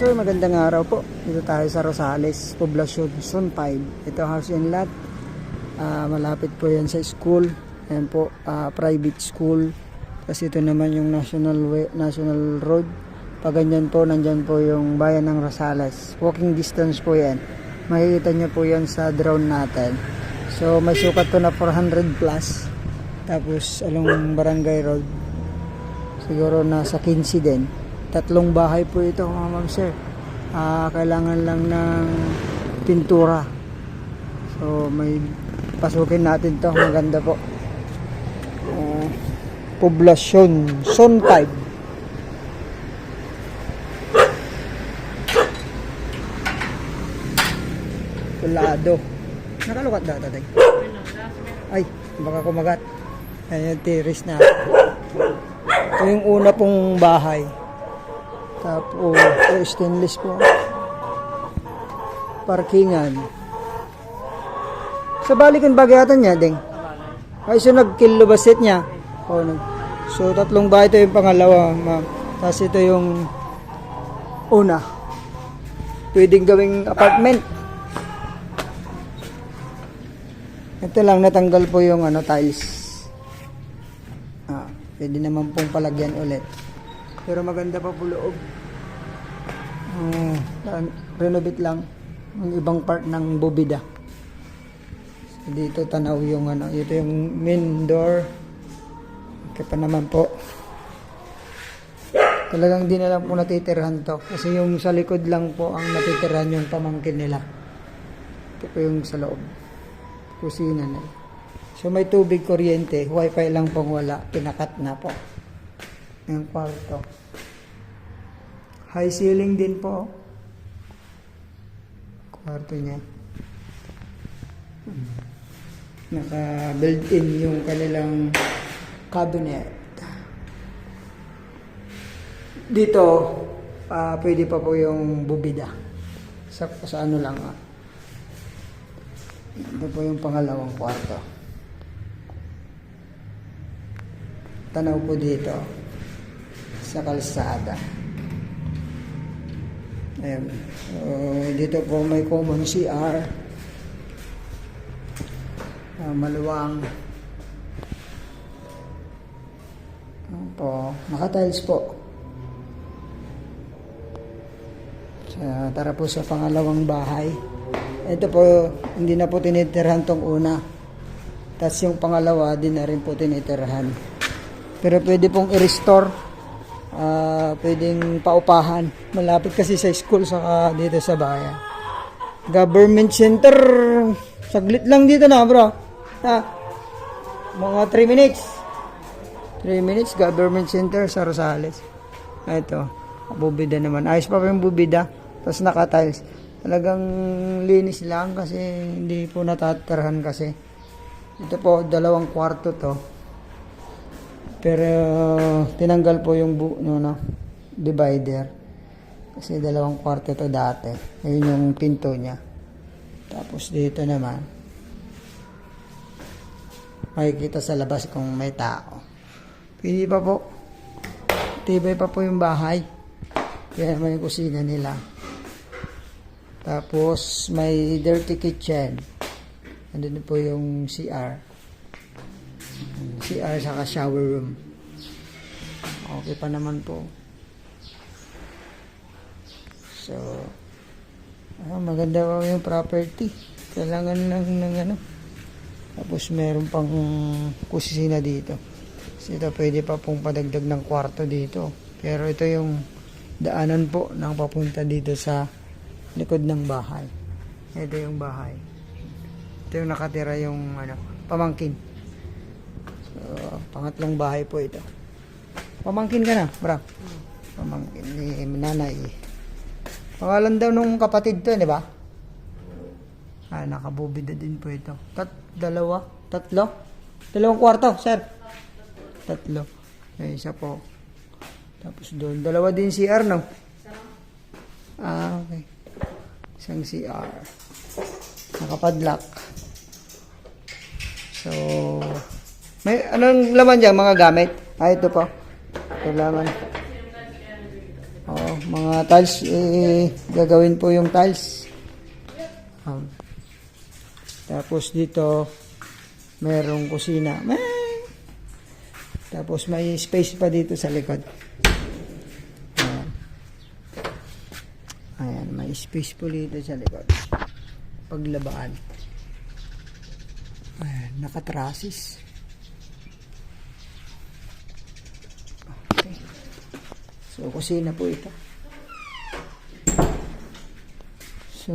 So magandang araw po. Dito tayo sa Rosales, Poblacion, Zone 5. Ito house and lot. Malapit po yan sa school. Ayan po, private school. Kasi ito naman yung national road. Pag ganyan po, nandyan po yung bayan ng Rosales. Walking distance po yan. Makikita nyo po yan sa drone natin. So may sukat to na 400 plus. Tapos along Barangay Road. Siguro nasa 15 din. 3 bahay po ito mga ma'am sir. Kailangan lang ng pintura. So may pasukin natin to. Maganda po. Poblacion, Zone 5. Kulado. Nakalukat daw tatay. Ay, baka kumagat. Ayan yung terrace na. Ito yung una pong bahay. Tapos, stainless po. Parkingan. Sa balikan bagayatan niya, ding. Ay, so nag-kilo basit niya. So, 3 bahay. Ito yung pangalawa, ma'am. Tapos ito yung una. Pwedeng gawing apartment. Ito lang, natanggal po yung tiles. Pwede naman pong palagyan ulit. Pero maganda pa po loob. Renovate lang yung ibang part ng bubida. So, dito tanaw yung ito yung main door. Okay pa naman po. Talagang di na lang po natitirhan to. Kasi yung sa likod lang po ang natitirhan yung pamangkin nila. Ito po yung sa loob. Kusina nila. So may tubig, kuryente, wifi lang pong wala. Pinakat na po. Yung kwarto. High ceiling din po. Kwarto niya. Naka-built-in yung kanilang cabinet. Dito, pwede pa po yung bubida. Sa ano lang. Ito po yung pangalawang kwarto. Tanaw po dito sa kalsada. Ayan. So, dito po may common CR. Maluwang. Ayan po. Naka-tiles po. Tara po sa pangalawang bahay. Ito po, hindi na po tinitirhan tong una. Tapos yung pangalawa, din na rin po tinitirhan. Pero pwede pong i-restore. Pwedeng paupahan. Malapit kasi sa school saka dito sa bayan. Government center. Saglit lang dito na bro. Mga 3 minutes. 3 minutes government center sa Rosales. Ito. Bubida naman. Ayos pa yung bubida. Tapos naka-tiles. Talagang linis lang kasi hindi po natatarhan kasi. Ito po, 2 kwarto to. Pero tinanggal po yung divider. Kasi 2 kwarto to dati. Ayun yung pinto niya. Tapos dito naman, makikita sa labas kung may tao. Pili pa po. Tibay pa po yung bahay. Kaya may kusina nila. Tapos may dirty kitchen. Andun po yung CR. CR saka shower room. Okay pa naman po. So, maganda pa yung property. Kailangan lang ng Tapos meron pang kusina dito. So, ito pwede pa pong padagdag ng kwarto dito. Pero ito yung daanan po ng papunta dito sa likod ng bahay. Ito yung bahay. Ito yung nakatira yung pamangkin. So, pangatlong bahay po ito. Pamangkin ka na, bro? Pamangkin ni nanay. Pangalan daw nung kapatid to, di ba? Nakabubida din po ito. 2 kwarto, sir. 3. Isa po. Tapos doon. 2 din CR, no? Okay. Isang CR. Nakapadlock. So, may anong laman dyan, mga gamit? Ito po. Kailangan. mga tiles, gagawin po yung tiles. Tapos dito, merong kusina. Tapos may space pa dito sa likod. Ayan. Ayan, may space po dito sa likod. Paglabaan. Ayan, nakatrasis. Okay. So, kusina po ito. So,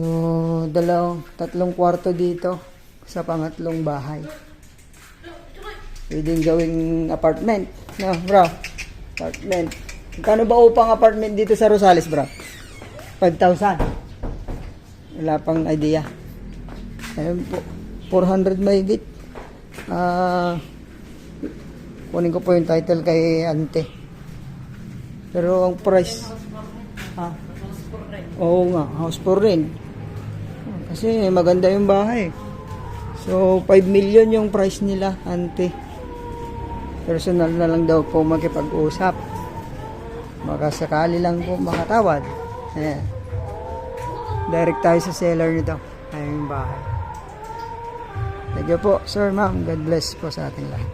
tatlong kwarto dito sa pangatlong bahay. Pwedeng gawing apartment. No, bro? Apartment. Kano ba upang apartment dito sa Rosales, bro? 5,000. Wala pang idea. Ayun po. 400 mahigit. Kunin ko po yung title kay Ante. Pero ang price, oo nga, house for rent. Kasi maganda yung bahay. So, 5 million yung price nila, Ante. Personal na lang daw po makipag-usap. Baka sakali lang po makatawad. Ayan. Direct tayo sa seller nito. Ayun yung bahay. Thank you po, sir, ma'am. God bless po sa ating lahat.